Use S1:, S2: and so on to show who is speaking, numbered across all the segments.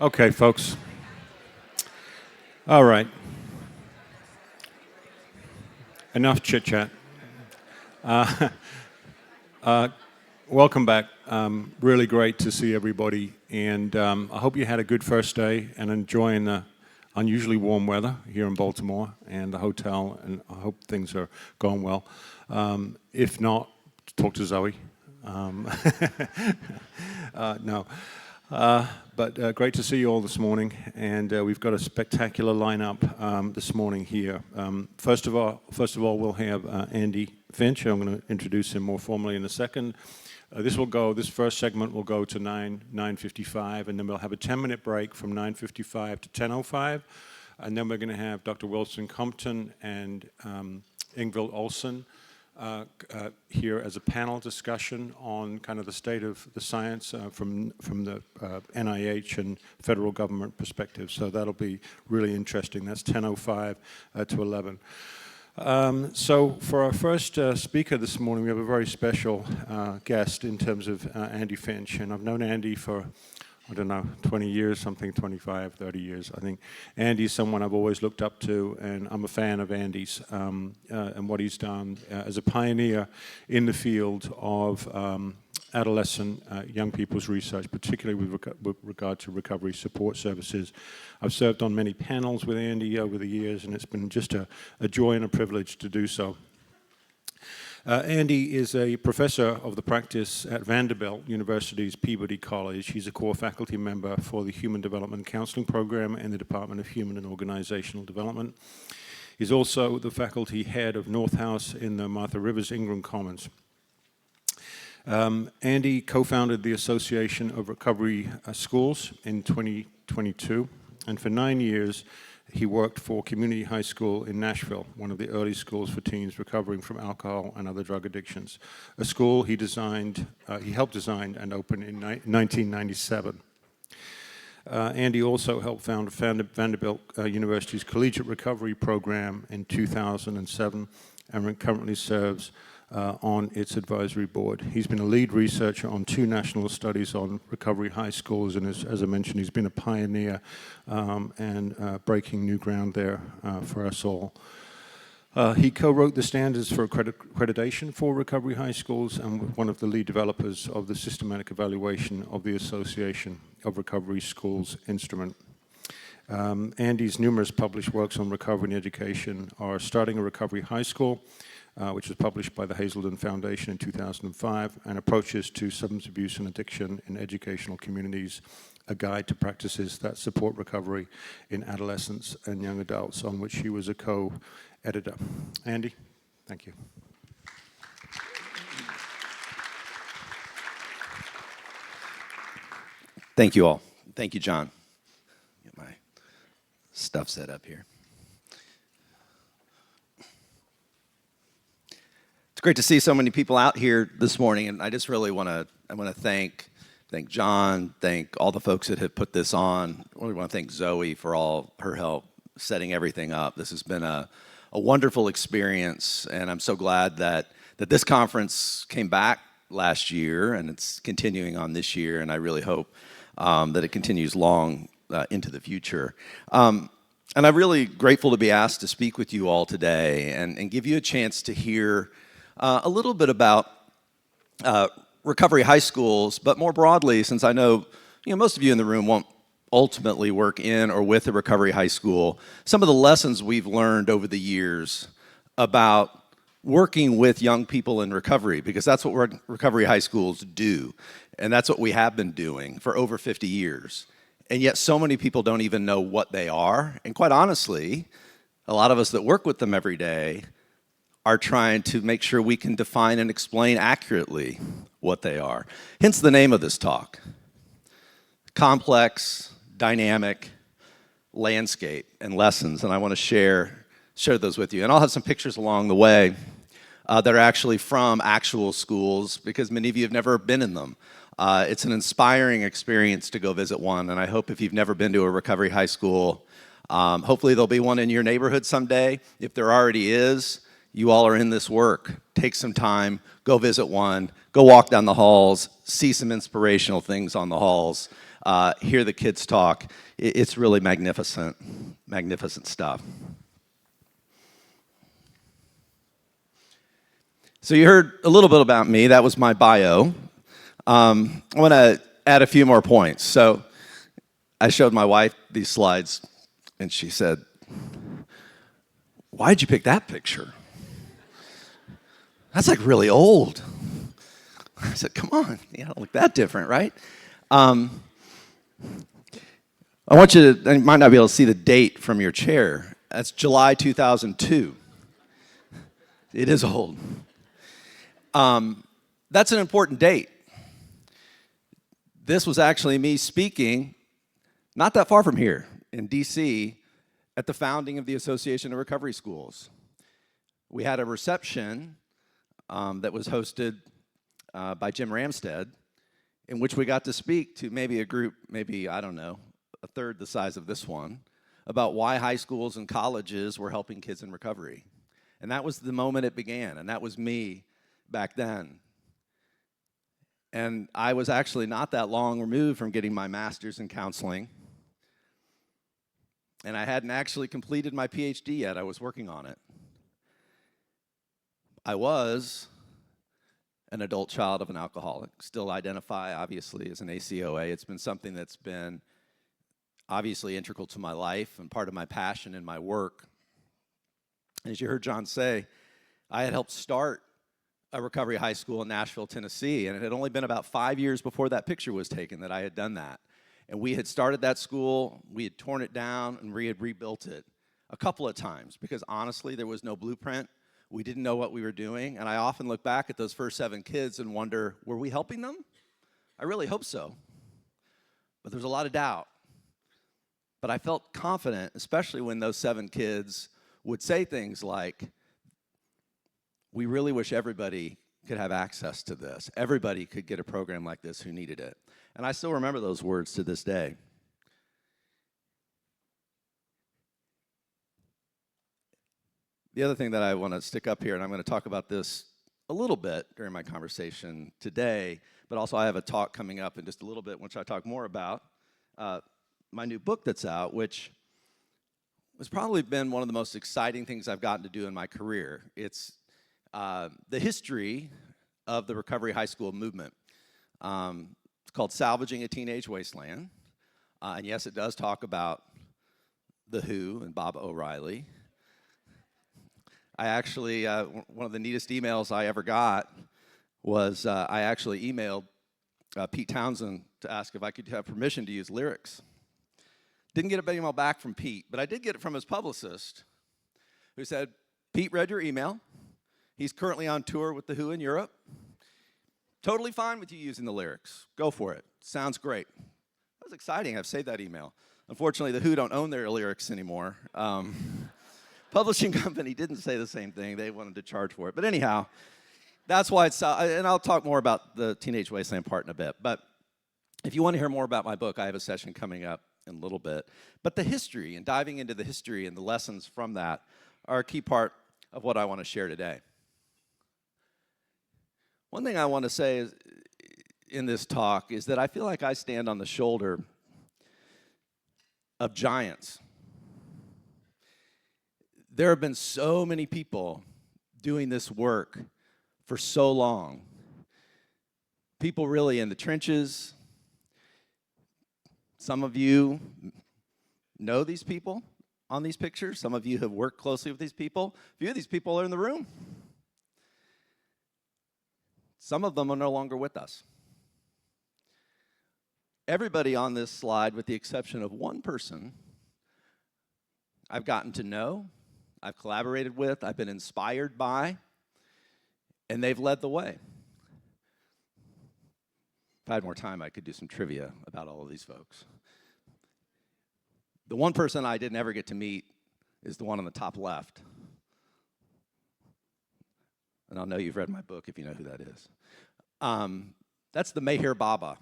S1: Okay, folks. All right. Enough chit chat. Welcome back. Really great to see everybody, and I hope you had a good first day and enjoying the unusually warm weather here in Baltimore and the hotel. And I hope things are going well. If not, talk to Zoe. No. But great to see you all this morning, and we've got a spectacular lineup this morning here. First of all, we'll have Andy Finch. I'm going to introduce him more formally in a second. This first segment will go to 9:55, and then we'll have a 10-minute break from 9:55 to 10:05, and then we're going to have Dr. Wilson Compton and Ingvild Olsen here as a panel discussion on kind of the state of the science from the NIH and federal government perspective. So that'll be really interesting. That's 10:05 to 11. So for our first speaker this morning, we have a very special guest in terms of Andy Finch. And I've known Andy for, 20 years, 25, 30 years. I think Andy's someone I've always looked up to, and I'm a fan of Andy's and what he's done as a pioneer in the field of adolescent young people's research, particularly with regard to recovery support services. I've served on many panels with Andy over the years, and it's been just a joy and a privilege to do so. Andy is a professor of the practice at Vanderbilt University's Peabody College. He's a core faculty member for the Human Development Counseling Program in the Department of Human and Organizational Development. He's also the faculty head of North House in the Martha Rivers Ingram Commons. Andy co-founded the Association of Recovery Schools in 2022, and for 9 years, he worked for Community High School in Nashville, one of the early schools for teens recovering from alcohol and other drug addictions, a school he helped design and open in 1997. Andy also helped found Vanderbilt University's Collegiate Recovery Program in 2007 and currently serves on its advisory board. He's been a lead researcher on 2 national studies on recovery high schools, and as I mentioned, he's been a pioneer and breaking new ground there for us all. He co-wrote the standards for accreditation for recovery high schools and was one of the lead developers of the systematic evaluation of the Association of Recovery Schools instrument. Andy's numerous published works on recovery and education are Starting a Recovery High School, which was published by the Hazelden Foundation in 2005, and Approaches to Substance Abuse and Addiction in Educational Communities, a guide to practices that support recovery in adolescents and young adults, on which he was a co-editor. Andy, thank you.
S2: Thank you all. Thank you, John. Get my stuff set up here. It's great to see so many people out here this morning, and I just really want to thank John, thank all the folks that have put this on. I really want to thank Zoe for all her help setting everything up. This has been a wonderful experience, and I'm so glad that this conference came back last year and it's continuing on this year, and I really hope that it continues long into the future. And I'm really grateful to be asked to speak with you all today and give you a chance to hear a little bit about recovery high schools, but more broadly, since I know most of you in the room won't ultimately work in or with a recovery high school, some of the lessons we've learned over the years about working with young people in recovery, because that's what recovery high schools do, and that's what we have been doing for over 50 years. And yet so many people don't even know what they are, and quite honestly, a lot of us that work with them every day are trying to make sure we can define and explain accurately what they are. Hence the name of this talk. Complex, dynamic landscape and lessons, and I want to share those with you. And I'll have some pictures along the way that are actually from actual schools, because many of you have never been in them. It's an inspiring experience to go visit one, and I hope if you've never been to a recovery high school, hopefully there'll be one in your neighborhood someday. If there already is, you all are in this work. Take some time, go visit one, go walk down the halls, see some inspirational things on the halls, hear the kids talk. It's really magnificent, magnificent stuff. So you heard a little bit about me. That was my bio. I want to add a few more points. So I showed my wife these slides, and she said, "Why'd you pick that picture? That's like really old." I said, "Come on, you don't look that different, right?" I want you to, you might not be able to see the date from your chair. That's July 2002. It is old. That's an important date. This was actually me speaking not that far from here in DC at the founding of the Association of Recovery Schools. We had a reception that was hosted by Jim Ramstead, in which we got to speak to maybe a group, maybe, I don't know, a third the size of this one, about why high schools and colleges were helping kids in recovery. And that was the moment it began, and that was me back then. And I was actually not that long removed from getting my master's in counseling, and I hadn't actually completed my PhD yet. I was working on it. I was an adult child of an alcoholic, still identify, obviously, as an ACOA. It's been something that's been obviously integral to my life and part of my passion and my work. As you heard John say, I had helped start a recovery high school in Nashville, Tennessee, and it had only been about 5 years before that picture was taken that I had done that. And we had started that school, we had torn it down, and we had rebuilt it a couple of times because honestly, there was no blueprint. We didn't know what we were doing, and I often look back at those first 7 kids and wonder, were we helping them? I really hope so. But there's a lot of doubt. But I felt confident, especially when those 7 kids would say things like, "We really wish everybody could have access to this. Everybody could get a program like this who needed it." And I still remember those words to this day. The other thing that I want to stick up here, and I'm going to talk about this a little bit during my conversation today, but also I have a talk coming up in just a little bit, which I talk more about, my new book that's out, which has probably been one of the most exciting things I've gotten to do in my career. It's the history of the recovery high school movement. It's called Salvaging a Teenage Wasteland. And yes, it does talk about The Who and Bob O'Reilly. I actually, one of the neatest emails I ever got was I actually emailed Pete Townsend to ask if I could have permission to use lyrics. Didn't get an email back from Pete, but I did get it from his publicist, who said, "Pete read your email. He's currently on tour with The Who in Europe. Totally fine with you using the lyrics. Go for it. Sounds great." That was exciting. I've saved that email. Unfortunately, The Who don't own their lyrics anymore. Publishing company didn't say the same thing. They wanted to charge for it. But anyhow, that's why it's, and I'll talk more about the Teenage Wasteland part in a bit. But if you want to hear more about my book, I have a session coming up in a little bit. But the history and diving into the history and the lessons from that are a key part of what I want to share today. One thing I want to say is, in this talk is that I feel like I stand on the shoulder of giants. There have been so many people doing this work for so long. People really in the trenches. Some of you know these people on these pictures. Some of you have worked closely with these people. A few of these people are in the room. Some of them are no longer with us. Everybody on this slide, with the exception of one person, I've gotten to know, I've collaborated with, I've been inspired by, and they've led the way. If I had more time, I could do some trivia about all of these folks. The one person I didn't ever get to meet is the one on the top left. And I'll know you've read my book if you know who that is. That's the Meher Baba.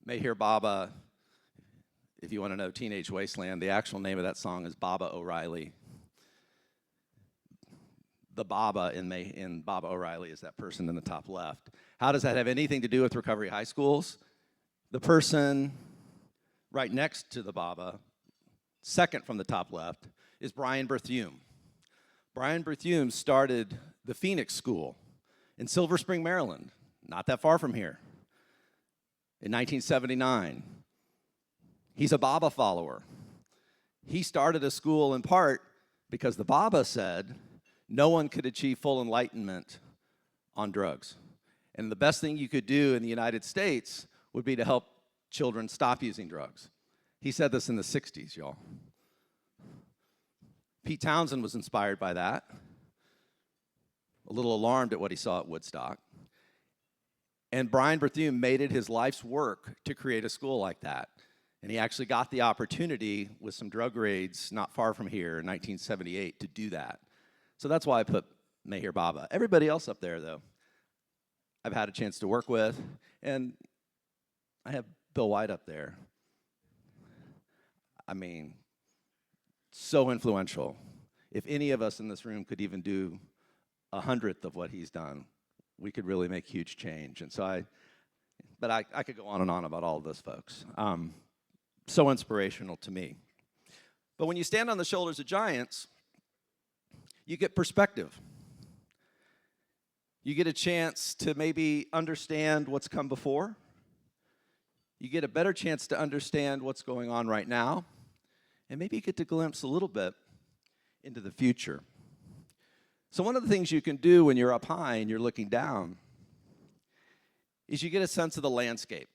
S2: Meher Baba, if you want to know Teenage Wasteland, the actual name of that song is Baba O'Reilly. The Baba in Baba O'Reilly is that person in the top left. How does that have anything to do with recovery high schools? The person right next to the Baba, second from the top left, is Brian Berthume. Brian Berthume started the Phoenix School in Silver Spring, Maryland, not that far from here, in 1979. He's a Baba follower. He started a school in part because the Baba said no one could achieve full enlightenment on drugs. And the best thing you could do in the United States would be to help children stop using drugs. He said this in the 60s, y'all. Pete Townsend was inspired by that, a little alarmed at what he saw at Woodstock. And Brian Berthume made it his life's work to create a school like that. And he actually got the opportunity with some drug raids not far from here in 1978 to do that. So that's why I put Meher Baba. Everybody else up there, though, I've had a chance to work with. And I have Bill White up there. I mean, so influential. If any of us in this room could even do 100th of what he's done, we could really make huge change. And so I could go on and on about all of those folks. So inspirational to me. But when you stand on the shoulders of giants, you get perspective. You get a chance to maybe understand what's come before. You get a better chance to understand what's going on right now. And maybe you get to glimpse a little bit into the future. So one of the things you can do when you're up high and you're looking down is you get a sense of the landscape.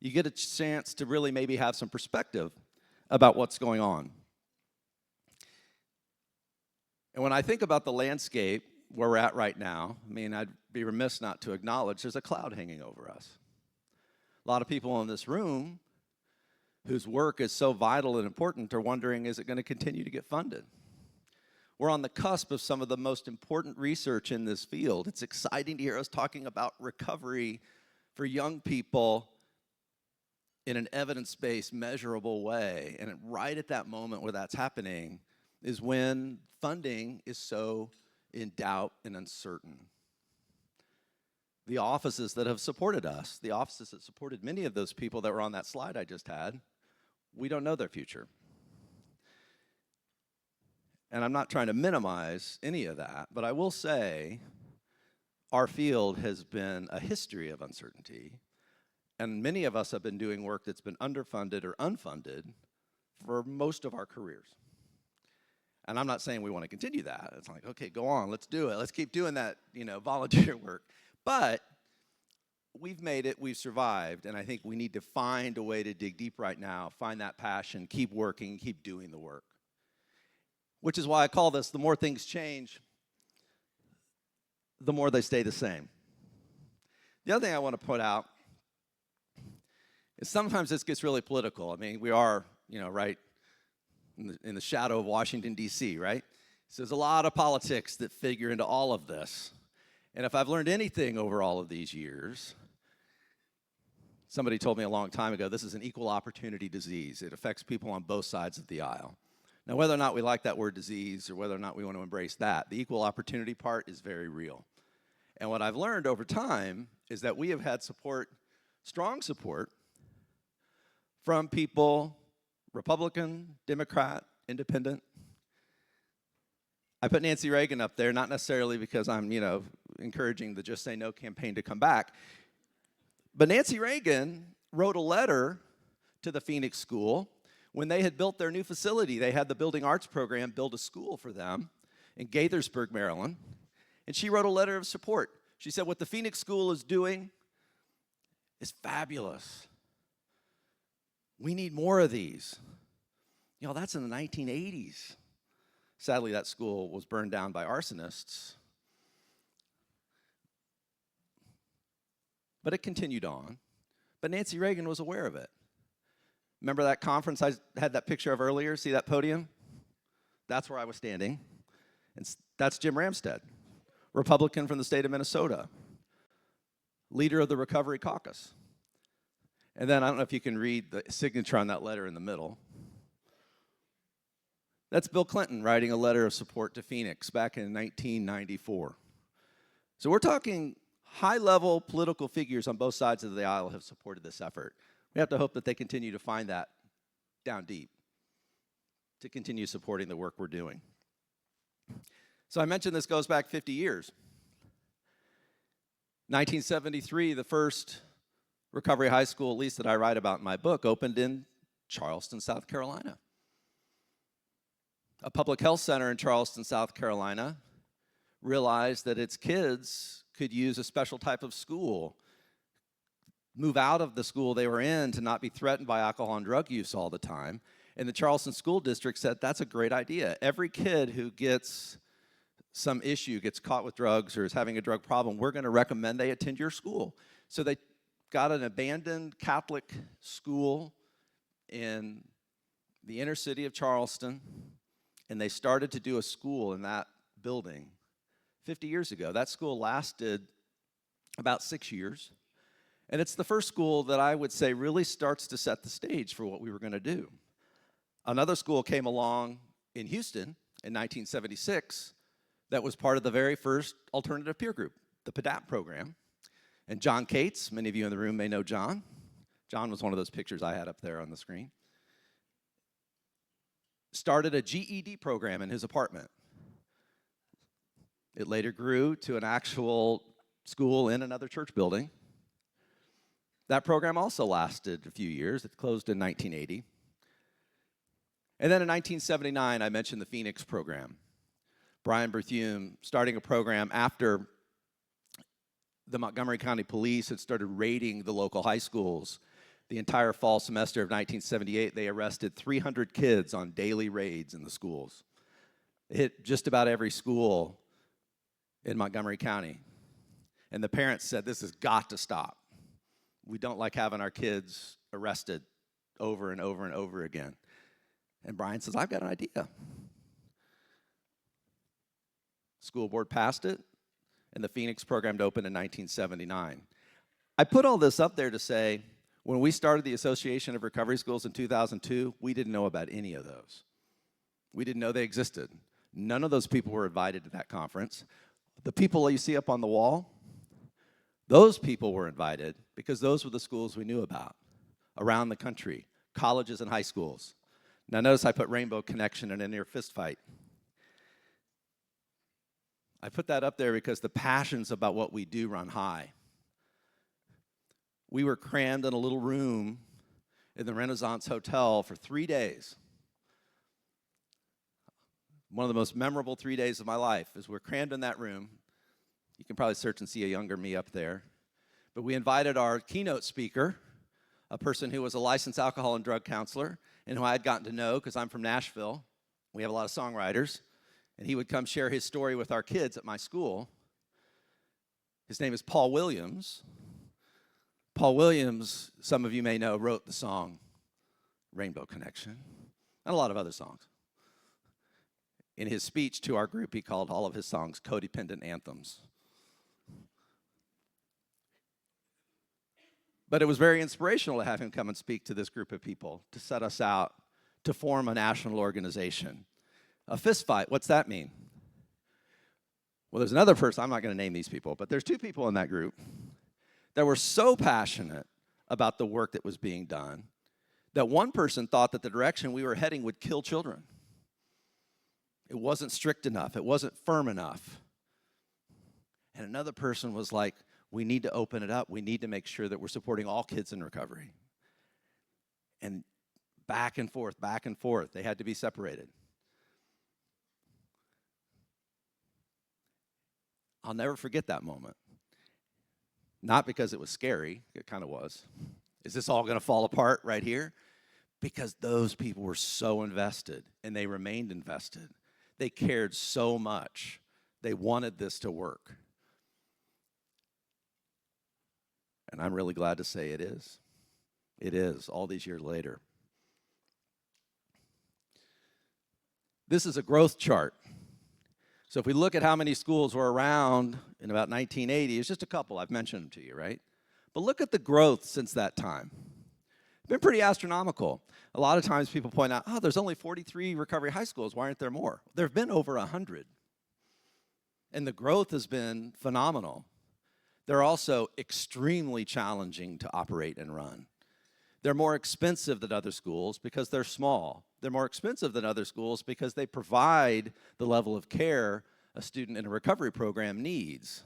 S2: You get a chance to really maybe have some perspective about what's going on. And when I think about the landscape where we're at right now, I mean, I'd be remiss not to acknowledge there's a cloud hanging over us. A lot of people in this room whose work is so vital and important are wondering, is it going to continue to get funded? We're on the cusp of some of the most important research in this field. It's exciting to hear us talking about recovery for young people in an evidence-based, measurable way. And right at that moment where that's happening is when funding is so in doubt and uncertain. The offices that have supported us, the offices that supported many of those people that were on that slide I just had, we don't know their future. And I'm not trying to minimize any of that, but I will say our field has been a history of uncertainty, and many of us have been doing work that's been underfunded or unfunded for most of our careers. And I'm not saying we want to continue that. It's like, okay, go on, let's do it. Let's keep doing that, volunteer work. But we've made it, we've survived, and I think we need to find a way to dig deep right now, find that passion, keep working, keep doing the work. Which is why I call this, the more things change, the more they stay the same. The other thing I want to put out is sometimes this gets really political. I mean, we are, right in the shadow of Washington, D.C., right? So there's a lot of politics that figure into all of this. And if I've learned anything over all of these years, somebody told me a long time ago, this is an equal opportunity disease. It affects people on both sides of the aisle. Now, whether or not we like that word disease or whether or not we want to embrace that, the equal opportunity part is very real. And what I've learned over time is that we have had support, strong support, from people, Republican, Democrat, Independent. I put Nancy Reagan up there, not necessarily because I'm, encouraging the Just Say No campaign to come back, but Nancy Reagan wrote a letter to the Phoenix School. When they had built their new facility, they had the Building Arts program build a school for them in Gaithersburg, Maryland. And she wrote a letter of support. She said, what the Phoenix School is doing is fabulous. We need more of these. That's in the 1980s. Sadly, that school was burned down by arsonists. But it continued on. But Nancy Reagan was aware of it. Remember that conference I had that picture of earlier? See that podium? That's where I was standing. And that's Jim Ramstad, Republican from the state of Minnesota, leader of the Recovery Caucus. And then I don't know if you can read the signature on that letter in the middle. That's Bill Clinton writing a letter of support to Phoenix back in 1994. So we're talking high-level political figures on both sides of the aisle have supported this effort. We have to hope that they continue to find that down deep to continue supporting the work we're doing. So I mentioned this goes back 50 years. 1973, the first recovery high school, at least that I write about in my book, opened in Charleston, South Carolina. A public health center in Charleston, South Carolina, realized that its kids could use a special type of school, move out of the school they were in to not be threatened by alcohol and drug use all the time. And the Charleston School District said, that's a great idea. Every kid who gets some issue, gets caught with drugs or is having a drug problem, we're going to recommend they attend your school. So they got an abandoned Catholic school in the inner city of Charleston, and they started to do a school in that building 50 years ago. That school lasted about 6 years, and it's the first school that I would say really starts to set the stage for what we were going to do. Another school came along in Houston in 1976 that was part of the very first alternative peer group, the PADAP program. And John Cates, many of you in the room may know John. John was one of those pictures I had up there on the screen. Started a GED program in his apartment. It later grew to an actual school in another church building. That program also lasted a few years. It closed in 1980. And then in 1979, I mentioned the Phoenix program. Brian Berthume starting a program after the Montgomery County Police had started raiding the local high schools. The entire fall semester of 1978, they arrested 300 kids on daily raids in the schools. It hit just about every school in Montgomery County. And the parents said, this has got to stop. We don't like having our kids arrested over and over and over again. And Brian says, I've got an idea. School board passed it, and the Phoenix program opened in 1979. I put all this up there to say, when we started the Association of Recovery Schools in 2002, we didn't know about any of those. We didn't know they existed. None of those people were invited to that conference. The people you see up on the wall, those people were invited because those were the schools we knew about around the country, colleges and high schools. Now notice I put Rainbow Connection in a near fist fight. I put that up there because the passions about what we do run high. We were crammed in a little room in the Renaissance Hotel for 3 days. One of the most memorable 3 days of my life is we're crammed in that room. You can probably search and see a younger me up there. But we invited our keynote speaker, a person who was a licensed alcohol and drug counselor and who I had gotten to know because I'm from Nashville. We have a lot of songwriters. And he would come share his story with our kids at my school. His name is Paul Williams. Paul Williams, some of you may know, wrote the song Rainbow Connection and a lot of other songs. In his speech to our group, he called all of his songs codependent anthems. But it was very inspirational to have him come and speak to this group of people, to set us out to form a national organization. A fist fight, what's that mean? Well, there's another person, I'm not going to name these people, but there's two people in that group that were so passionate about the work that was being done that one person thought that the direction we were heading would kill children. It wasn't strict enough. It wasn't firm enough. And another person was like, we need to open it up. We need to make sure that we're supporting all kids in recovery. And back and forth, they had to be separated. I'll never forget that moment. Not because it was scary, it kind of was. Is this all going to fall apart right here? Because those people were so invested, and they remained invested. They cared so much. They wanted this to work. And I'm really glad to say it is. It is, all these years later. This is a growth chart. So if we look at how many schools were around in about 1980, it's just a couple. I've mentioned them to you, right? But look at the growth since that time. It's been pretty astronomical. A lot of times people point out, oh, there's only 43 recovery high schools. Why aren't there more? There have been over 100. And the growth has been phenomenal. They're also extremely challenging to operate and run. They're more expensive than other schools because they're small. They're more expensive than other schools because they provide the level of care a student in a recovery program needs.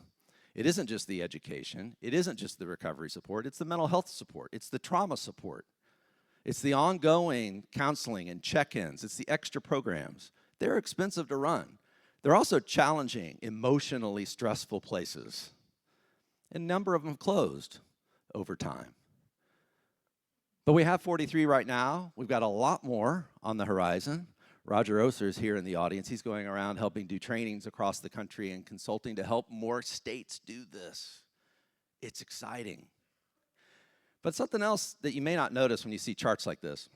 S2: It isn't just the education. It isn't just the recovery support. It's the mental health support. It's the trauma support. It's the ongoing counseling and check-ins. It's the extra programs. They're expensive to run. They're also challenging, emotionally stressful places. And a number of them have closed over time. But we have 43 right now. We've got a lot more on the horizon. Roger Oser is here in the audience. He's going around helping do trainings across the country and consulting to help more states do this. It's exciting. But something else that you may not notice when you see charts like this.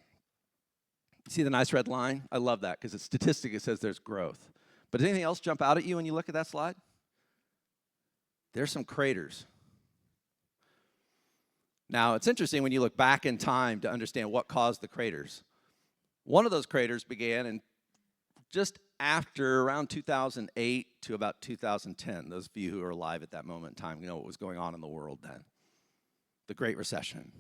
S2: You see the nice red line? I love that because it's statistic. It says there's growth. But does anything else jump out at you when you look at that slide? There's some craters. Now, it's interesting when you look back in time to understand what caused the craters. One of those craters began in just after around 2008 to about 2010. Those of you who are alive at that moment in time, you know what was going on in the world then. The Great Recession.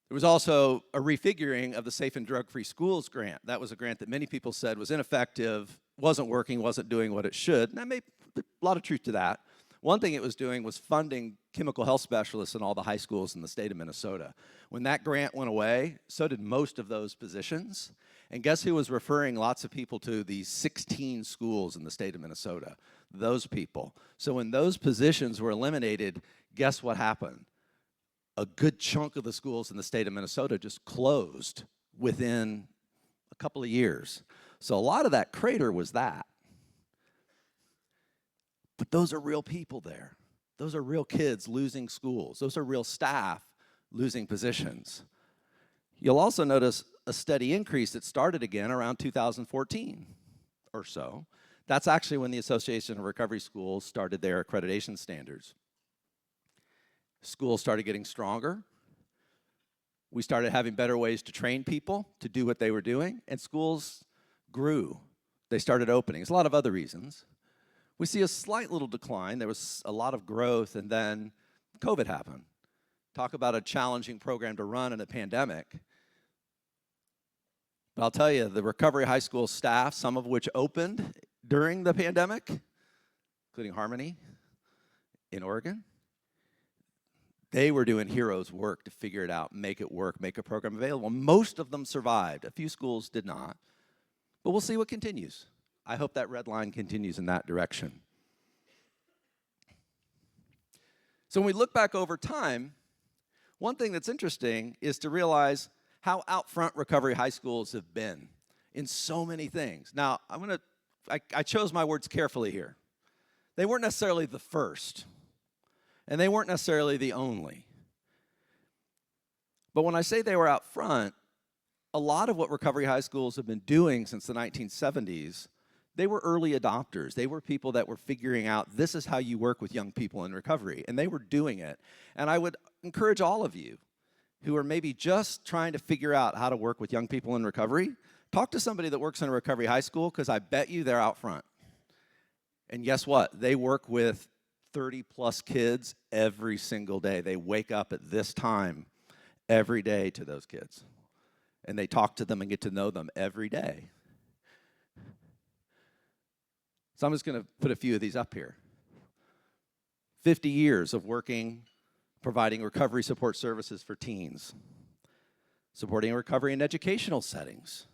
S2: There was also a refiguring of the Safe and Drug-Free Schools grant. That was a grant that many people said was ineffective, wasn't working, wasn't doing what it should. And that made a lot of truth to that. One thing it was doing was funding chemical health specialists in all the high schools in the state of Minnesota. When that grant went away, so did most of those positions. And guess who was referring lots of people to these 16 schools in the state of Minnesota? Those people. So when those positions were eliminated, guess what happened? A good chunk of the schools in the state of Minnesota just closed within a couple of years. So a lot of that crater was that. But those are real people there. Those are real kids losing schools. Those are real staff losing positions. You'll also notice a steady increase that started again around 2014 or so. That's actually when the Association of Recovery Schools started their accreditation standards. Schools started getting stronger. We started having better ways to train people to do what they were doing, and schools grew. They started opening. There's a lot of other reasons. We see a slight little decline. There was a lot of growth, and then COVID happened. Talk about a challenging program to run in a pandemic. But I'll tell you, the recovery high school staff, some of which opened during the pandemic, including Harmony in Oregon, they were doing heroes work to figure it out, make it work, make a program available. Most of them survived. A few schools did not. But we'll see what continues. I hope that red line continues in that direction. So when we look back over time, one thing that's interesting is to realize how out front recovery high schools have been in so many things. Now, I chose my words carefully here. They weren't necessarily the first, and they weren't necessarily the only. But when I say they were out front, a lot of what recovery high schools have been doing since the 1970s, they were early adopters. They were people that were figuring out this is how you work with young people in recovery, and they were doing it. And I would encourage all of you who are maybe just trying to figure out how to work with young people in recovery, talk to somebody that works in a recovery high school, because I bet you they're out front. And guess what? They work with 30-plus kids every single day. They wake up at this time every day to those kids. And they talk to them and get to know them every day. So I'm just going to put a few of these up here. 50 years of working, providing recovery support services for teens, supporting recovery in educational settings,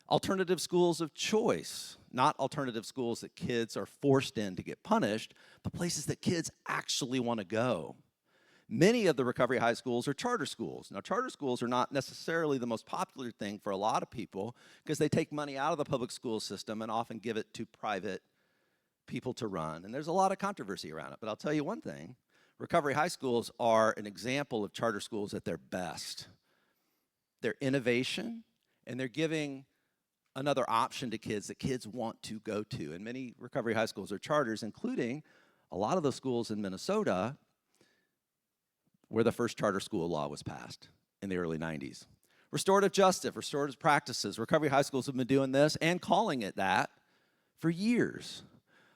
S2: alternative schools of choice, not alternative schools that kids are forced in to get punished, but places that kids actually want to go. Many of the recovery high schools are charter schools. Now, charter schools are not necessarily the most popular thing for a lot of people because they take money out of the public school system and often give it to private people to run. And there's a lot of controversy around it. But I'll tell you one thing, recovery high schools are an example of charter schools at their best. They're innovation, and they're giving another option to kids that kids want to go to. And many recovery high schools are charters, including a lot of the schools in Minnesota where the first charter school law was passed in the early 90s. Restorative justice, restorative practices. Recovery high schools have been doing this and calling it that for years.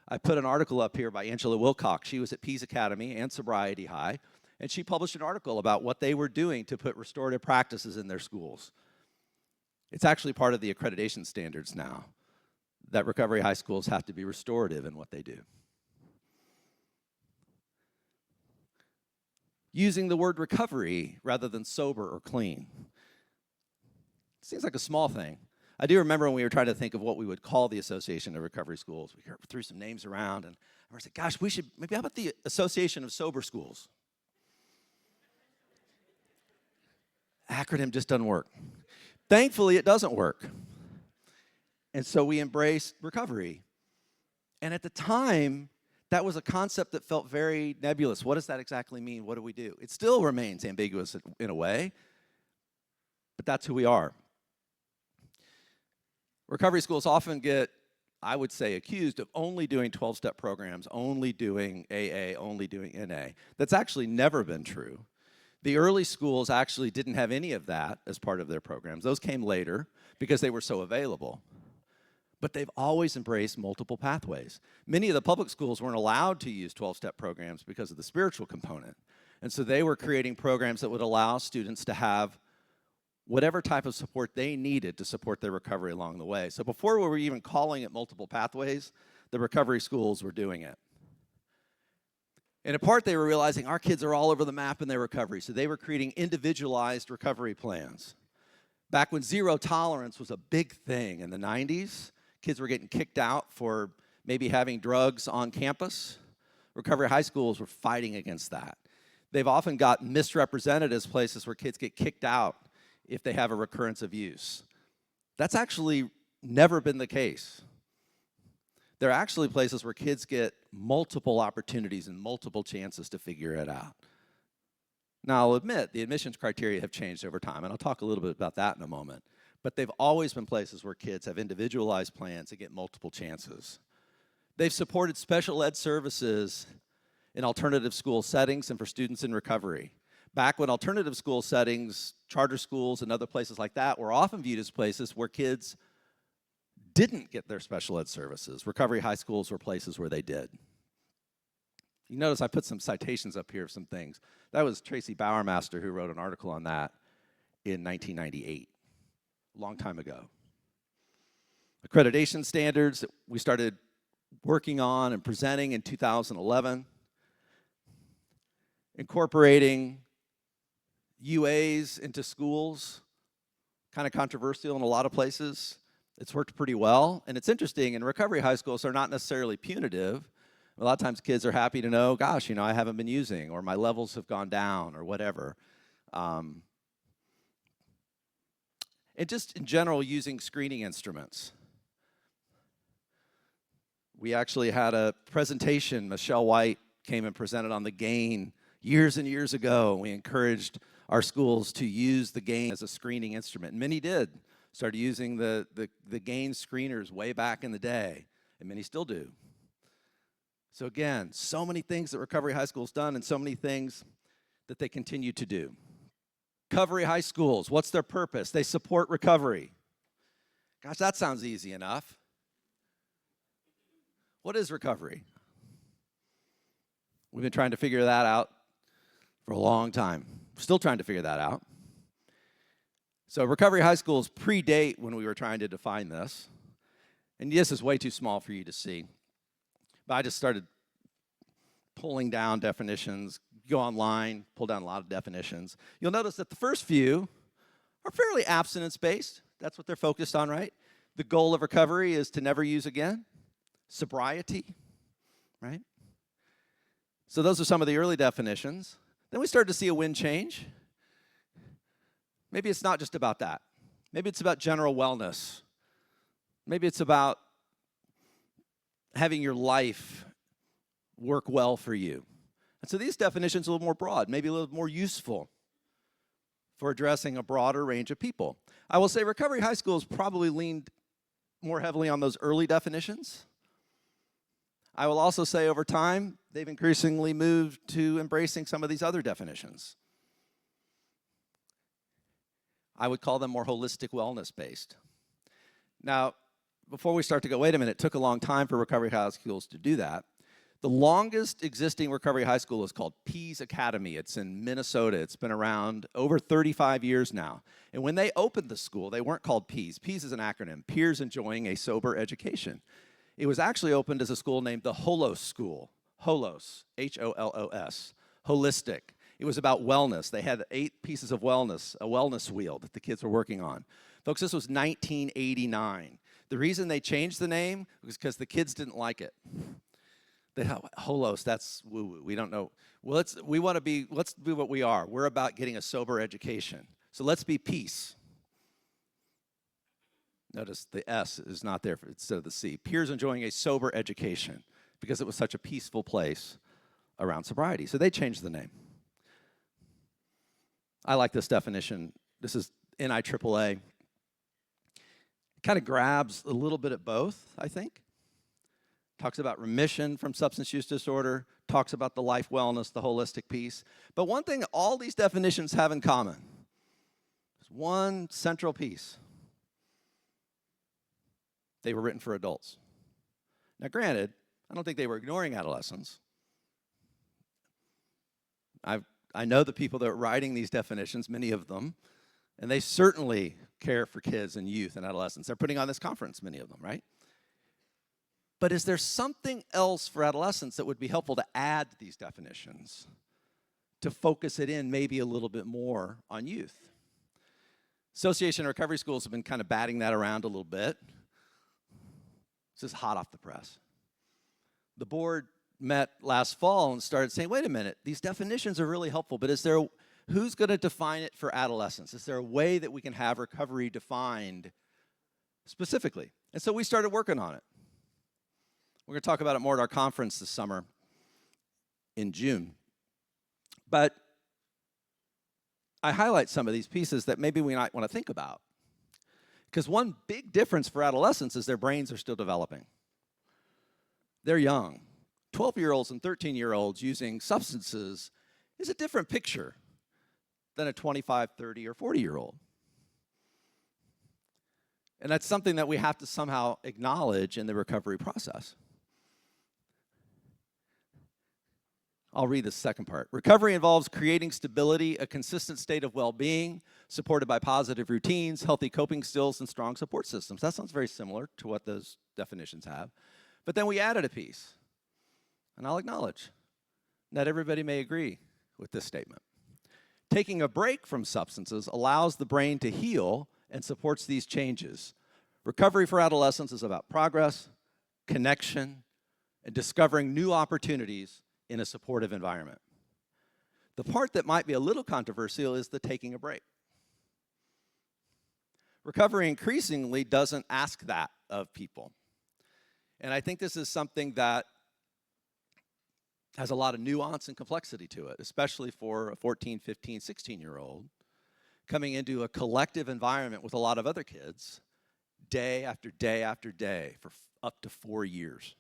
S2: I put an article up here by Angela Wilcox. She was at Pease Academy and Sobriety High, and she published an article about what they were doing to put restorative practices in their schools. It's actually part of the accreditation standards now, that recovery high schools have to be restorative in what they do. Using the word recovery rather than sober or clean. Seems like a small thing. I do remember when we were trying to think of what we would call the Association of Recovery Schools. We threw some names around, and I said, gosh, maybe how about the Association of Sober Schools? Acronym just doesn't work. Thankfully, it doesn't work. And so we embraced recovery. And at the time, that was a concept that felt very nebulous. What does that exactly mean? What do we do? It still remains ambiguous in a way, but that's who we are. Recovery schools often get, I would say, accused of only doing 12-step programs, only doing AA, only doing NA. That's actually never been true. The early schools actually didn't have any of that as part of their programs. Those came later because they were so available. But they've always embraced multiple pathways. Many of the public schools weren't allowed to use 12-step programs because of the spiritual component. And so they were creating programs that would allow students to have whatever type of support they needed to support their recovery along the way. So before we were even calling it multiple pathways, the recovery schools were doing it. And in part, they were realizing our kids are all over the map in their recovery, so they were creating individualized recovery plans. Back when zero tolerance was a big thing in the 90s, kids were getting kicked out for maybe having drugs on campus. Recovery high schools were fighting against that. They've often got misrepresented as places where kids get kicked out if they have a recurrence of use. That's actually never been the case. They're actually places where kids get multiple opportunities and multiple chances to figure it out. Now, I'll admit, the admissions criteria have changed over time, and I'll talk a little bit about that in a moment. But they've always been places where kids have individualized plans to get multiple chances. They've supported special ed services in alternative school settings and for students in recovery. Back when alternative school settings, charter schools, and other places like that were often viewed as places where kids didn't get their special ed services. Recovery high schools were places where they did. You notice I put some citations up here of some things. That was Tracy Bowermaster who wrote an article on that in 1998, a long time ago. Accreditation standards that we started working on and presenting in 2011. Incorporating UAs into schools, kind of controversial in a lot of places. It's worked pretty well, and it's interesting, in recovery high schools, they're not necessarily punitive. A lot of times kids are happy to know, gosh, I haven't been using, or my levels have gone down, or whatever. And just in general, using screening instruments. We actually had a presentation, Michelle White came and presented on the GAIN years and years ago. We encouraged our schools to use the GAIN as a screening instrument. And many did. Started using the GAIN screeners way back in the day, and many still do. So again, so many things that Recovery High School's done and so many things that they continue to do. Recovery High Schools, what's their purpose? They support recovery. Gosh, that sounds easy enough. What is recovery? We've been trying to figure that out for a long time. Still trying to figure that out. So Recovery High Schools predate when we were trying to define this. And this is way too small for you to see. But I just started pulling down definitions. Go online, pull down a lot of definitions. You'll notice that the first few are fairly abstinence-based. That's what they're focused on, right? The goal of recovery is to never use again. Sobriety, right? So those are some of the early definitions. Then we started to see a wind change. Maybe it's not just about that. Maybe it's about general wellness. Maybe it's about having your life work well for you. And so these definitions are a little more broad, maybe a little more useful for addressing a broader range of people. I will say Recovery High Schools probably leaned more heavily on those early definitions. I will also say over time, they've increasingly moved to embracing some of these other definitions. I would call them more holistic wellness-based. Now, before we start to go, wait a minute, it took a long time for recovery high schools to do that. The longest existing recovery high school is called Pease Academy. It's in Minnesota. It's been around over 35 years now. And when they opened the school, they weren't called Pease. Pease is an acronym, Peers Enjoying a Sober Education. It was actually opened as a school named the Holos School. Holos, H-O-L-O-S, holistic. It was about wellness. They had 8 pieces of wellness, a wellness wheel that the kids were working on. Folks, this was 1989. The reason they changed the name was because the kids didn't like it. They thought, Holos, that's woo-woo. We don't know. Well, let's do what we are. We're about getting a sober education. So let's be peace. Notice the S is not there instead of the C. Peers enjoying a sober education because it was such a peaceful place around sobriety. So they changed the name. I like this definition. This is NIAAA. It kind of grabs a little bit at both, I think. Talks about remission from substance use disorder, talks about the life wellness, the holistic piece. But one thing all these definitions have in common is one central piece. They were written for adults. Now, granted, I don't think they were ignoring adolescents. I know the people that are writing these definitions, many of them, and they certainly care for kids and youth and adolescents. They're putting on this conference, many of them, right? But is there something else for adolescents that would be helpful to add to these definitions to focus it in maybe a little bit more on youth? Association of Recovery Schools have been kind of batting that around a little bit. This is hot off the press. The board met last fall and started saying, wait a minute, these definitions are really helpful, but who's going to define it for adolescents? Is there a way that we can have recovery defined specifically? And so we started working on it. We're going to talk about it more at our conference this summer in June. But I highlight some of these pieces that maybe we might want to think about. Because one big difference for adolescents is their brains are still developing. They're young. 12-year-olds and 13-year-olds using substances is a different picture than a 25, 30, or 40-year-old. And that's something that we have to somehow acknowledge in the recovery process. I'll read the second part. Recovery involves creating stability, a consistent state of well-being, supported by positive routines, healthy coping skills, and strong support systems. That sounds very similar to what those definitions have. But then we added a piece, and I'll acknowledge, not everybody may agree with this statement. Taking a break from substances allows the brain to heal and supports these changes. Recovery for adolescents is about progress, connection, and discovering new opportunities in a supportive environment. The part that might be a little controversial is the taking a break. Recovery increasingly doesn't ask that of people. And I think this is something that has a lot of nuance and complexity to it, especially for a 14, 15, 16-year-old coming into a collective environment with a lot of other kids day after day after day for up to 4 years.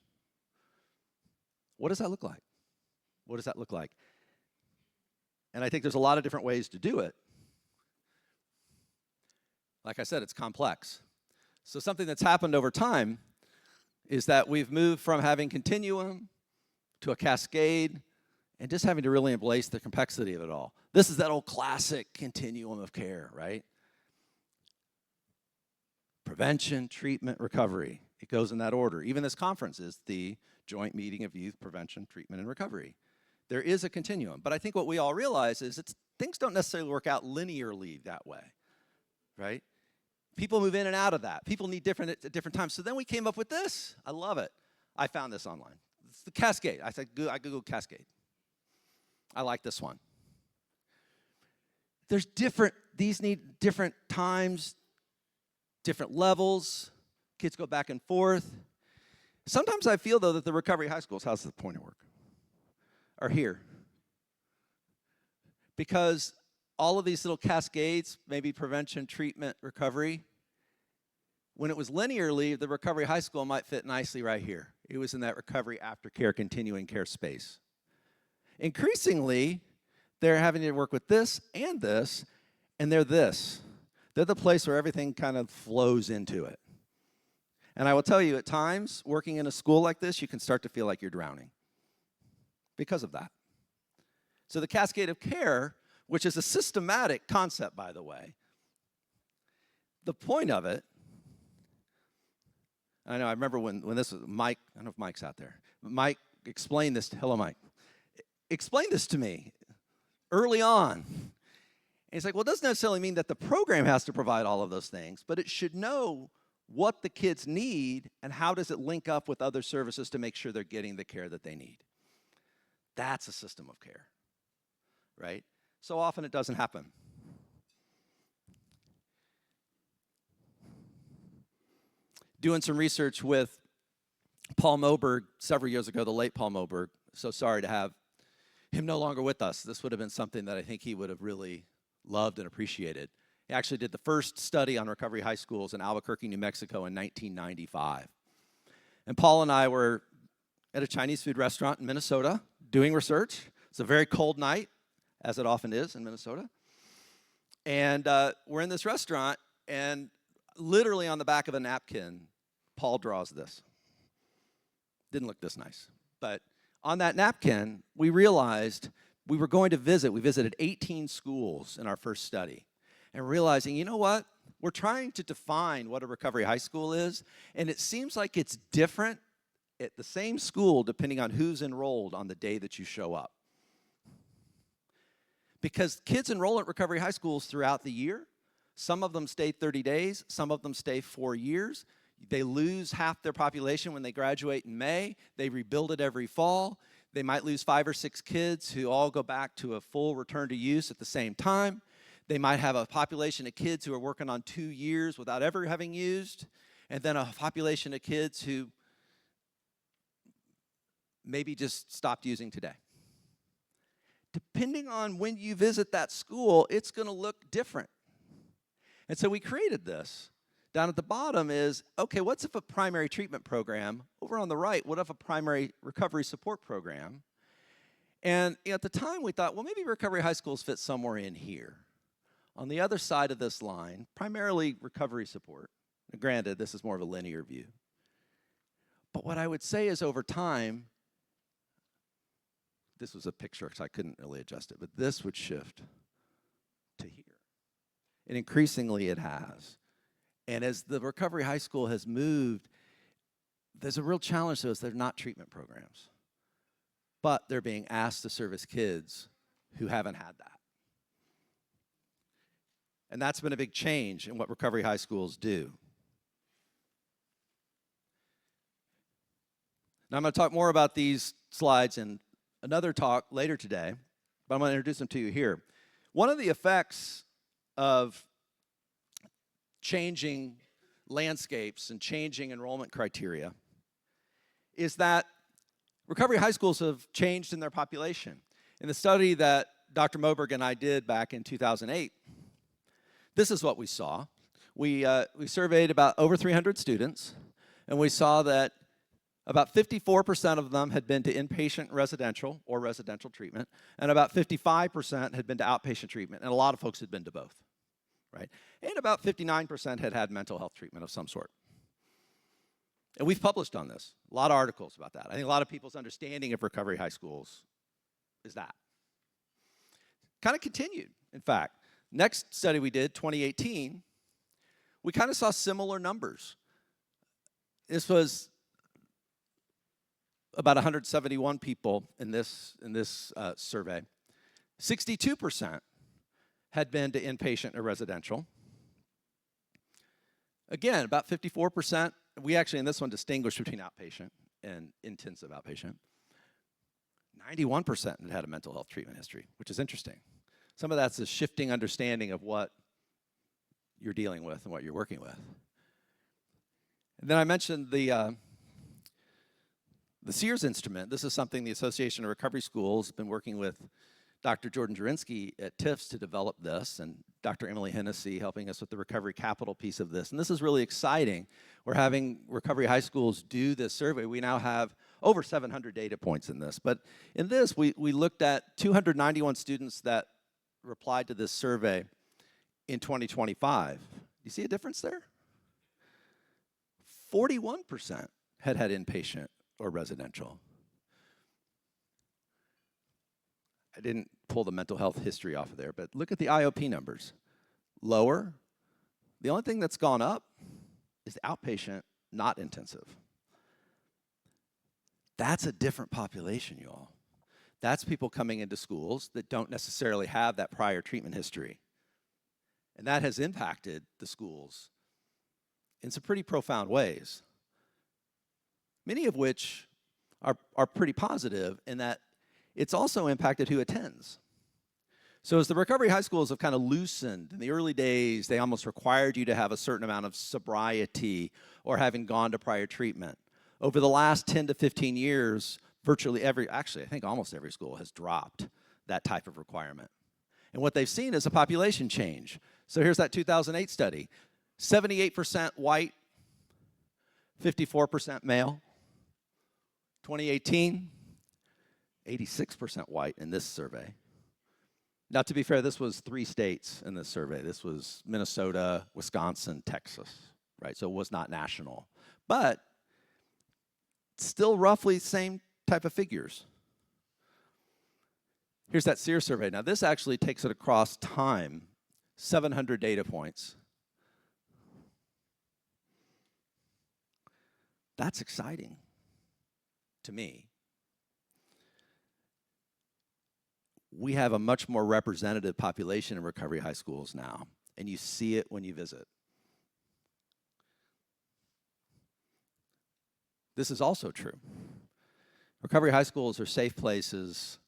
S2: What does that look like? What does that look like? And I think there's a lot of different ways to do it. Like I said, it's complex. So something that's happened over time is that we've moved from having continuum to a cascade and just having to really embrace the complexity of it all. This is that old classic continuum of care, right? Prevention, treatment, recovery. It goes in that order. Even this conference is the joint meeting of youth prevention, treatment, and recovery. There is a continuum. But I think what we all realize is things don't necessarily work out linearly that way, right? People move in and out of that. People need different at different times. So then we came up with this. I love it. I found this online. It's the Cascade. I Googled Cascade. I like this one. These need different times, different levels. Kids go back and forth. Sometimes I feel, though, that the recovery high schools, how's the point of work, are here. Because all of these little cascades, maybe prevention, treatment, recovery, when it was linearly, the recovery high school might fit nicely right here. It was in that recovery aftercare, continuing care space. Increasingly, they're having to work with this, and they're this. They're the place where everything kind of flows into it. And I will tell you, at times, working in a school like this, you can start to feel like you're drowning because of that. So the cascade of care, which is a systematic concept, by the way, the point of it, I know, I remember when this was Mike, I don't know if Mike's out there. Mike explained this, hello Mike, explained this to me early on. And he's like, well, it doesn't necessarily mean that the program has to provide all of those things, but it should know what the kids need and how does it link up with other services to make sure they're getting the care that they need. That's a system of care, right? So often it doesn't happen. Doing some research with Paul Moberg several years ago, the late Paul Moberg. So sorry to have him no longer with us. This would have been something that I think he would have really loved and appreciated. He actually did the first study on recovery high schools in Albuquerque, New Mexico in 1995. And Paul and I were at a Chinese food restaurant in Minnesota doing research. It's a very cold night, as it often is in Minnesota. And we're in this restaurant, and literally on the back of a napkin, Paul draws this. Didn't look this nice. But on that napkin, we realized we were going to visit. We visited 18 schools in our first study. And realizing, you know what? We're trying to define what a recovery high school is, and it seems like it's different at the same school depending on who's enrolled on the day that you show up. Because kids enroll at recovery high schools throughout the year. Some of them stay 30 days, some of them stay 4 years. They lose half their population when they graduate in May. They rebuild it every fall. They might lose 5 or 6 kids who all go back to a full return to use at the same time. They might have a population of kids who are working on 2 years without ever having used, and then a population of kids who maybe just stopped using today. Depending on when you visit that school, it's going to look different. And so we created this. Down at the bottom is, okay, what's if a primary treatment program? Over on the right, what if a primary recovery support program? And at the time, we thought, well, maybe recovery high schools fit somewhere in here. On the other side of this line, primarily recovery support. Now, granted, this is more of a linear view. But what I would say is over time, this was a picture, so I couldn't really adjust it, but this would shift to here. And increasingly it has. And as the recovery high school has moved, there's a real challenge to us. They're not treatment programs. But they're being asked to service kids who haven't had that. And that's been a big change in what recovery high schools do. Now I'm going to talk more about these slides in another talk later today, but I'm going to introduce them to you here. One of the effects of changing landscapes and changing enrollment criteria is that recovery high schools have changed in their population. In the study that Dr. Moberg and I did back in 2008, this is what we saw. We surveyed about over 300 students, and we saw that about 54% of them had been to inpatient residential or residential treatment, and about 55% had been to outpatient treatment, and a lot of folks had been to both, right? And about 59% had had mental health treatment of some sort. And we've published on this, a lot of articles about that. I think a lot of people's understanding of recovery high schools is that. Kind of continued, in fact. Next study we did, 2018, we kind of saw similar numbers. This was about 171 people in this survey. 62% had been to inpatient or residential. Again, about 54%. We actually, in this one, distinguished between outpatient and intensive outpatient. 91% had a mental health treatment history, which is interesting. Some of that's a shifting understanding of what you're dealing with and what you're working with. And then I mentioned the Sears instrument. This is something the Association of Recovery Schools has been working with Dr. Jordan Jurinsky at TIFS to develop this, and Dr. Emily Hennessy helping us with the recovery capital piece of this. And this is really exciting. We're having recovery high schools do this survey. We now have over 700 data points in this. But in this, we looked at 291 students that replied to this survey in 2025. Do you see a difference there? 41% had had inpatient or residential. I didn't pull the mental health history off of there, but look at the IOP numbers. Lower. The only thing that's gone up is the outpatient, not intensive. That's a different population, y'all. That's people coming into schools that don't necessarily have that prior treatment history. And that has impacted the schools in some pretty profound ways, many of which are pretty positive in that it's also impacted who attends. So as the recovery high schools have kind of loosened, in the early days, they almost required you to have a certain amount of sobriety or having gone to prior treatment. Over the last 10 to 15 years, virtually actually I think almost every school has dropped that type of requirement. And what they've seen is a population change. So here's that 2008 study. 78% white, 54% male. 2018, 86% white in this survey. Now, to be fair, this was 3 states in this survey. This was Minnesota, Wisconsin, Texas, right? So it was not national. But still roughly same type of figures. Here's that Sears survey. Now, this actually takes it across time, 700 data points. That's exciting to me. We have a much more representative population in recovery high schools now, and you see it when you visit. This is also true. Recovery high schools are safe places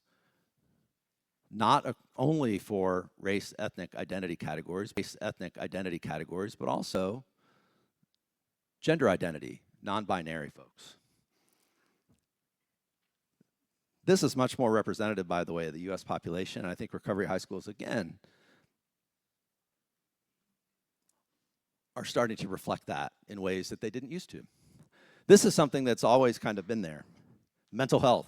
S2: not only for race, ethnic identity categories, but also gender identity, non-binary folks. This is much more representative, by the way, of the US population, and I think recovery high schools, again, are starting to reflect that in ways that they didn't used to. This is something that's always kind of been there. Mental health.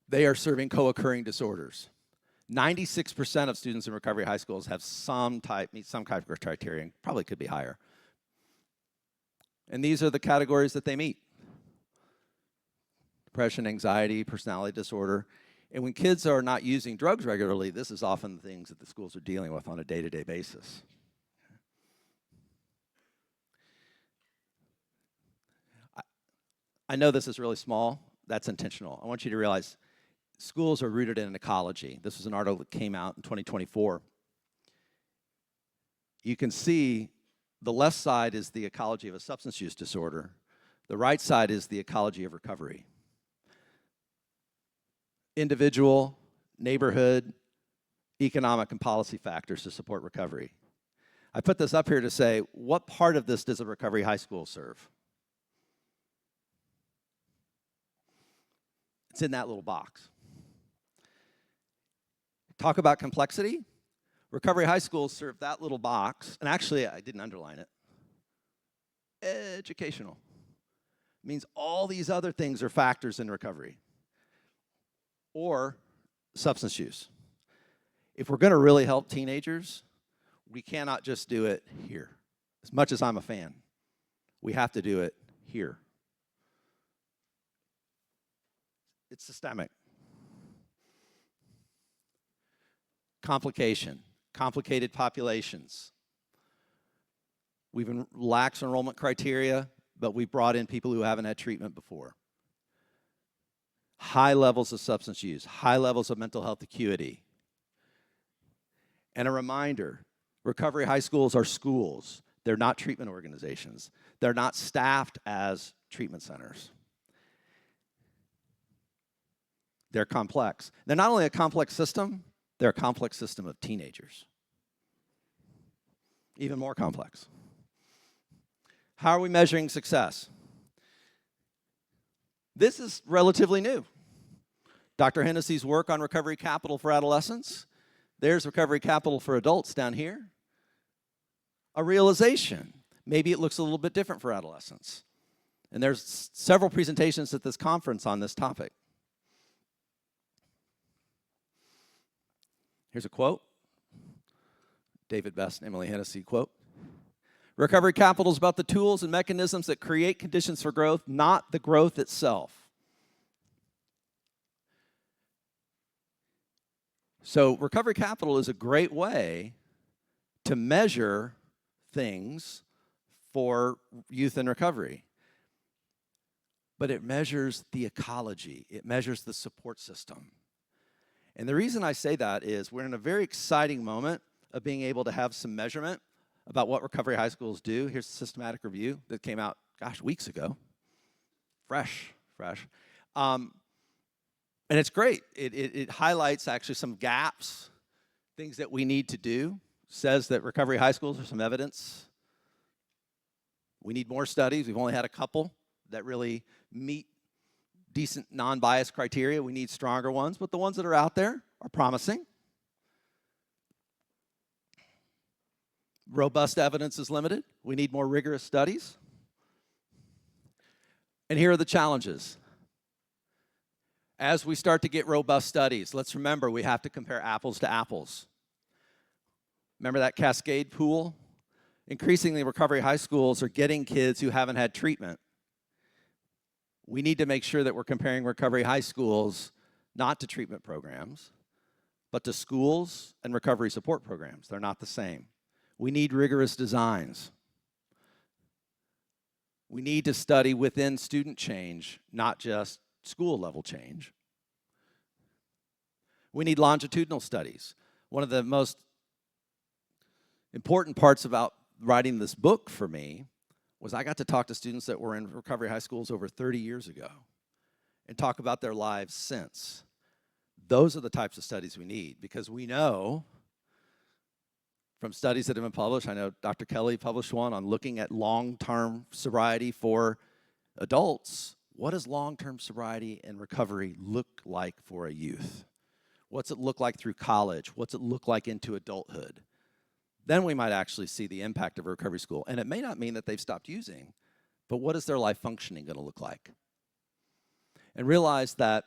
S2: They are serving co-occurring disorders. 96% of students in recovery high schools have meet some type of criterion, probably could be higher. And these are the categories that they meet. Depression, anxiety, personality disorder. And when kids are not using drugs regularly, this is often the things that the schools are dealing with on a day-to-day basis. I know this is really small. That's intentional. I want you to realize schools are rooted in ecology. This was an article that came out in 2024. You can see the left side is the ecology of a substance use disorder. The right side is the ecology of recovery. Individual, neighborhood, economic, and policy factors to support recovery. I put this up here to say, what part of this does a recovery high school serve? It's in that little box. Talk about complexity. Recovery high schools serve that little box, and actually, I didn't underline it. Educational. It means all these other things are factors in recovery. Or substance use. If we're going to really help teenagers, we cannot just do it here. As much as I'm a fan, we have to do it here. It's systemic. Complication, complicated populations. We've relaxed enrollment criteria, but we've brought in people who haven't had treatment before. High levels of substance use, high levels of mental health acuity. And a reminder, recovery high schools are schools. They're not treatment organizations. They're not staffed as treatment centers. They're complex. They're not only a complex system, they're a complex system of teenagers. Even more complex. How are we measuring success? This is relatively new. Dr. Hennessy's work on recovery capital for adolescents. There's recovery capital for adults down here. A realization. Maybe it looks a little bit different for adolescents. And there's several presentations at this conference on this topic. Here's a quote. David Best and Emily Hennessy quote. Recovery capital is about the tools and mechanisms that create conditions for growth, not the growth itself. So recovery capital is a great way to measure things for youth in recovery. But it measures the ecology. It measures the support system. And the reason I say that is we're in a very exciting moment of being able to have some measurement about what recovery high schools do. Here's a systematic review that came out, weeks ago. Fresh. And it's great. It highlights actually some gaps, things that we need to do. Says that recovery high schools are some evidence. We need more studies. We've only had a couple that really meet decent non-biased criteria. We need stronger ones, but the ones that are out there are promising. Robust evidence is limited. We need more rigorous studies. And here are the challenges. As we start to get robust studies, let's remember we have to compare apples to apples. Remember that cascade pool? Increasingly, recovery high schools are getting kids who haven't had treatment. We need to make sure that we're comparing recovery high schools not to treatment programs, but to schools and recovery support programs. They're not the same. We need rigorous designs. We need to study within student change, not just school level change. We need longitudinal studies. One of the most important parts about writing this book for me was I got to talk to students that were in recovery high schools over 30 years ago and talk about their lives since. Those are the types of studies we need because we know from studies that have been published, I know Dr. Kelly published one on looking at long-term sobriety for adults. What does long-term sobriety and recovery look like for a youth? What's it look like through college? What's it look like into adulthood? Then we might actually see the impact of a recovery school. And it may not mean that they've stopped using, but what is their life functioning going to look like? And realize that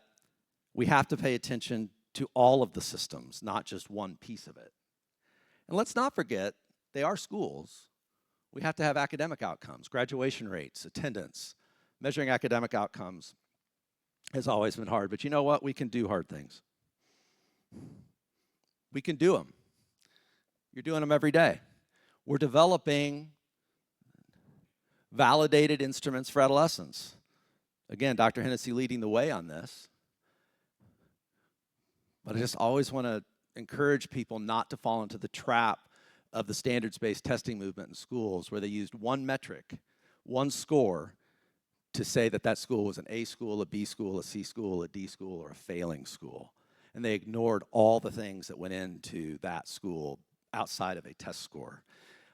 S2: we have to pay attention to all of the systems, not just one piece of it. And let's not forget, they are schools. We have to have academic outcomes, graduation rates, attendance. Measuring academic outcomes has always been hard, but you know what? We can do hard things. We can do them. You're doing them every day. We're developing validated instruments for adolescents. Again, Dr. Hennessy leading the way on this. But I just always want to encourage people not to fall into the trap of the standards-based testing movement in schools where they used one metric, one score, to say that that school was an A school, a B school, a C school, a D school, or a failing school. And they ignored all the things that went into that school outside of a test score.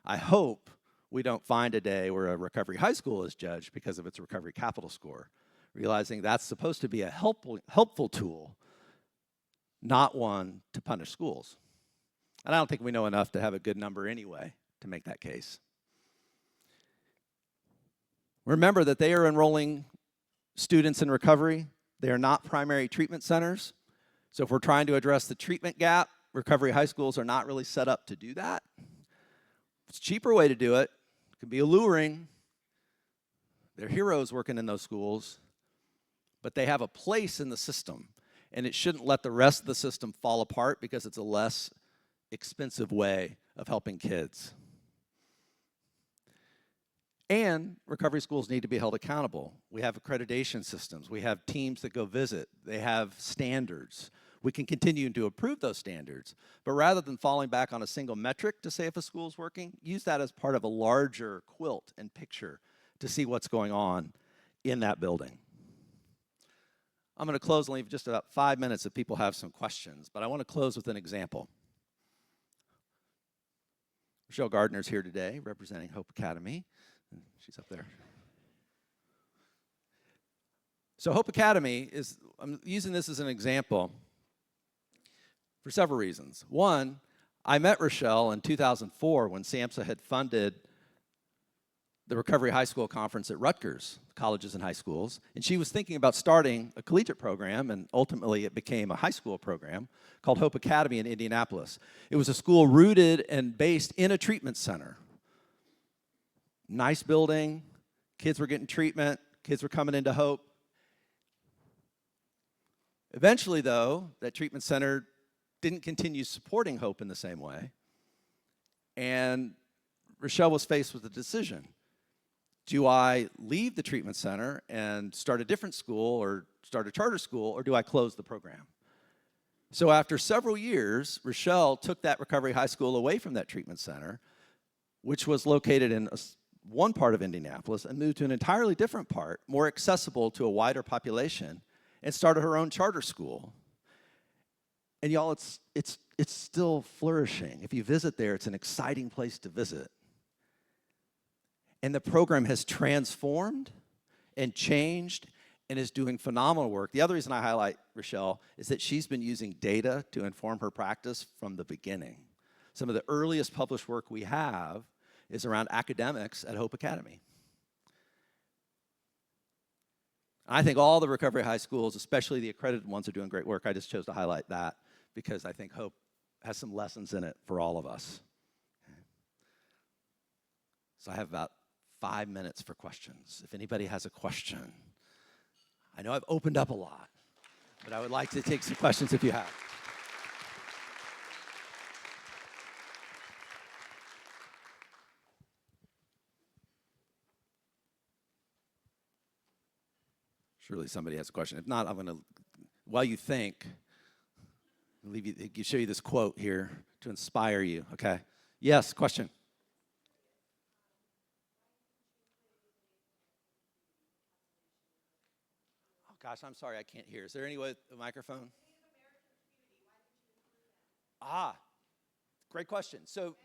S2: I hope we don't find a day where a recovery high school is judged because of its recovery capital score, realizing that's supposed to be a helpful tool, not one to punish schools. And I don't think we know enough to have a good number anyway to make that case. Remember that they are enrolling students in recovery. They are not primary treatment centers. So if we're trying to address the treatment gap, recovery high schools are not really set up to do that. It's a cheaper way to do it. It can be alluring. They're heroes working in those schools, but they have a place in the system, and it shouldn't let the rest of the system fall apart because it's a less expensive way of helping kids. And recovery schools need to be held accountable. We have accreditation systems. We have teams that go visit. They have standards. We can continue to improve those standards. But rather than falling back on a single metric to say if a school is working, use that as part of a larger quilt and picture to see what's going on in that building. I'm going to close and leave just about 5 minutes if people have some questions. But I want to close with an example. Michelle Gardner's here today representing Hope Academy. She's up there. So Hope Academy is, I'm using this as an example for several reasons. One, I met Rochelle in 2004 when SAMHSA had funded the Recovery High School Conference at Rutgers, colleges and high schools, and she was thinking about starting a collegiate program, and ultimately it became a high school program called Hope Academy in Indianapolis. It was a school rooted and based in a treatment center. Nice building, kids were getting treatment, kids were coming into Hope. Eventually, though, that treatment center didn't continue supporting Hope in the same way. And Rochelle was faced with a decision. Do I leave the treatment center and start a different school or start a charter school, or do I close the program? So after several years, Rochelle took that Recovery High School away from that treatment center, which was located in one part of Indianapolis, and moved to an entirely different part, more accessible to a wider population, and started her own charter school. And y'all, it's still flourishing. If you visit there, it's an exciting place to visit. And the program has transformed and changed and is doing phenomenal work. The other reason I highlight Rochelle is that she's been using data to inform her practice from the beginning. Some of the earliest published work we have is around academics at Hope Academy. I think all the Recovery High Schools, especially the accredited ones, are doing great work. I just chose to highlight that because I think Hope has some lessons in it for all of us. So I have about 5 minutes for questions. If anybody has a question. I know I've opened up a lot, but I would like to take some questions if you have. Surely somebody has a question. If not, I'm going to, while you think, show you this quote here to inspire you, okay? Yes, question. Oh, gosh, I'm sorry, I can't hear. Is there any way with a microphone? Ah, great question. So,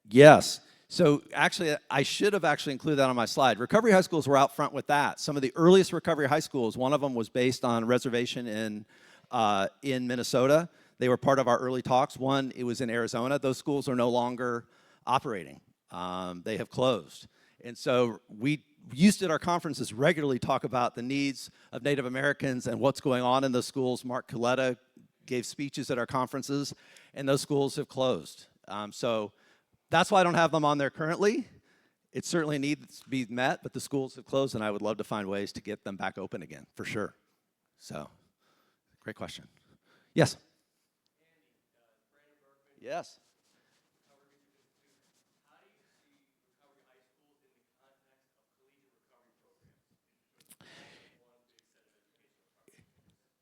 S2: yes. So actually, I should have actually included that on my slide. Recovery high schools were out front with that. Some of the earliest recovery high schools, one of them was based on a reservation in Minnesota. They were part of our early talks. One, it was in Arizona. Those schools are no longer operating. They have closed. And so we used to at our conferences regularly talk about the needs of Native Americans and what's going on in those schools. Mark Coletta gave speeches at our conferences, and those schools have closed. So that's why I don't have them on there currently. It certainly needs to be met, but the schools have closed, and I would love to find ways to get them back open again, for sure. So, great question. Yes? Yes.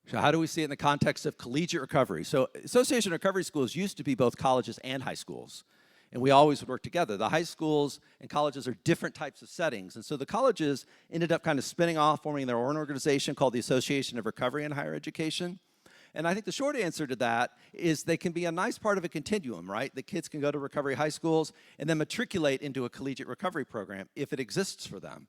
S2: So how do we see it in the context of collegiate recovery? So Association of Recovery Schools used to be both colleges and high schools, and we always would work together. The high schools and colleges are different types of settings, and so the colleges ended up kind of spinning off, forming their own organization called the Association of Recovery in Higher Education. And I think the short answer to that is they can be a nice part of a continuum, right? The kids can go to recovery high schools and then matriculate into a collegiate recovery program if it exists for them.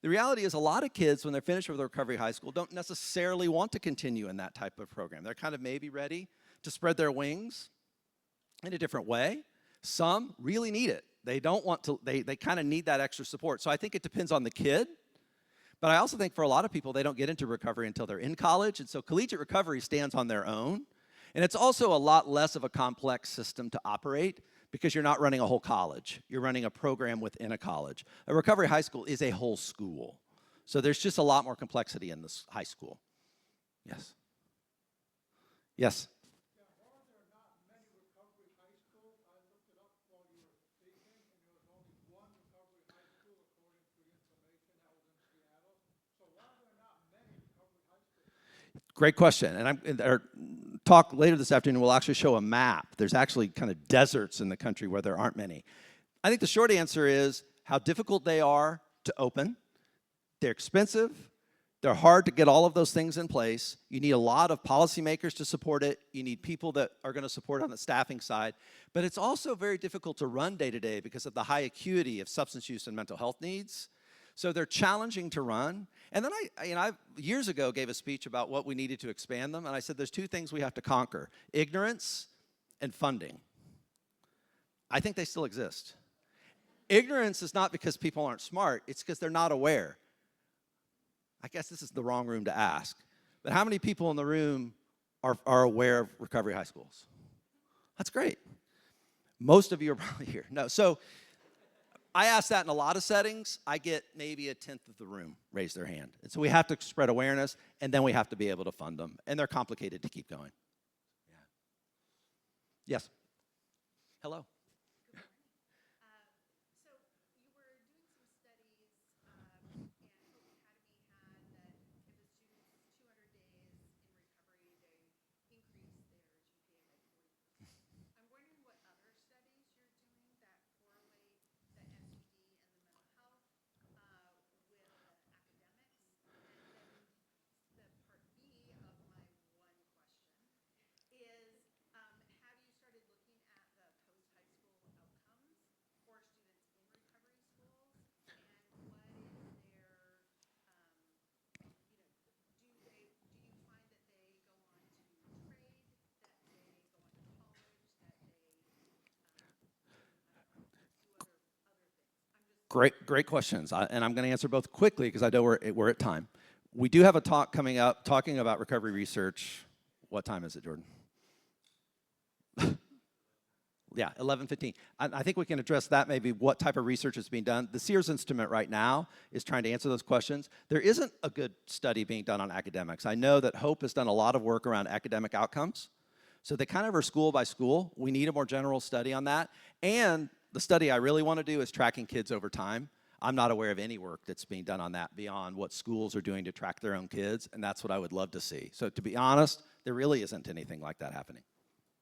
S2: The reality is a lot of kids, when they're finished with a recovery high school, don't necessarily want to continue in that type of program. They're kind of maybe ready to spread their wings in a different way. Some really need it. They don't want to, they kind of need that extra support. So I think it depends on the kid. But I also think for a lot of people, they don't get into recovery until they're in college. And so collegiate recovery stands on their own. And it's also a lot less of a complex system to operate because you're not running a whole college. You're running a program within a college. A recovery high school is a whole school. So there's just a lot more complexity in this high school. Yes. Yes. Great question. And our talk later this afternoon will actually show a map. There's actually kind of deserts in the country where there aren't many. I think the short answer is how difficult they are to open. They're expensive. They're hard to get all of those things in place. You need a lot of policymakers to support it. You need people that are going to support on the staffing side. But it's also very difficult to run day to day because of the high acuity of substance use and mental health needs. So they're challenging to run. And then I years ago gave a speech about what we needed to expand them, and I said there's two things we have to conquer: ignorance and funding. I think they still exist. Ignorance is not because people aren't smart, it's because they're not aware. I guess this is the wrong room to ask, but how many people in the room are aware of recovery high schools? That's great. Most of you are probably here. No, so I ask that in a lot of settings. I get maybe a tenth of the room raise their hand. And so we have to spread awareness, and then we have to be able to fund them. And they're complicated to keep going. Yeah. Yes. Hello.
S3: So you were doing some studies, and Hope Academy had that if a student's 200 days in recovery, they increase their GPA by 40%. I'm wondering what other studies you're doing that correlate the SUD and the mental health with the academics. And then the part B of my one question is, have you started looking at the post-high school outcomes for students in recovery schools? And what is their, do you find that they go on to trade, that they go on to college, that they, do other things? I'm just
S2: Great questions. And I'm going to answer both quickly because I know we're at time. We do have a talk coming up talking about recovery research. What time is it, Jordan? Yeah, 11:15. I think we can address that, maybe what type of research is being done. The Sears Instrument right now is trying to answer those questions. There isn't a good study being done on academics. I know that Hope has done a lot of work around academic outcomes. So they kind of are school by school. We need a more general study on that. And the study I really want to do is tracking kids over time. I'm not aware of any work that's being done on that beyond what schools are doing to track their own kids, and that's what I would love to see. So to be honest, there really isn't anything like that happening.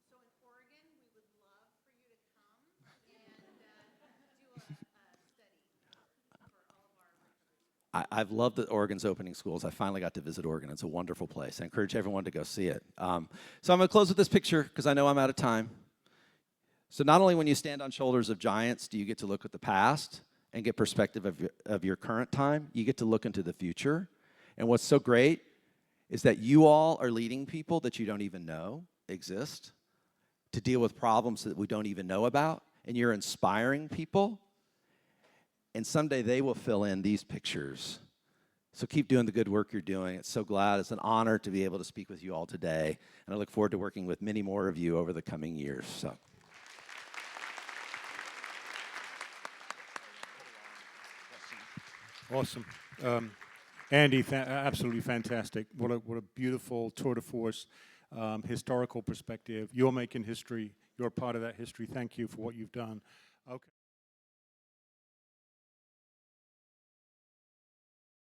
S3: So in Oregon, we would love for you to come and do a study for all of our recovery.
S2: I've loved that Oregon's opening schools. I finally got to visit Oregon. It's a wonderful place. I encourage everyone to go see it. So I'm going to close with this picture because I know I'm out of time. So not only when you stand on shoulders of giants do you get to look at the past and get perspective of your current time, you get to look into the future. And what's so great is that you all are leading people that you don't even know exist to deal with problems that we don't even know about, and you're inspiring people, and someday they will fill in these pictures. So keep doing the good work you're doing. It's so glad. It's an honor to be able to speak with you all today, and I look forward to working with many more of you over the coming years. So.
S1: Awesome. Andy, absolutely fantastic. What a beautiful tour de force, historical perspective. You're making history. You're a part of that history. Thank you for what you've done. Okay.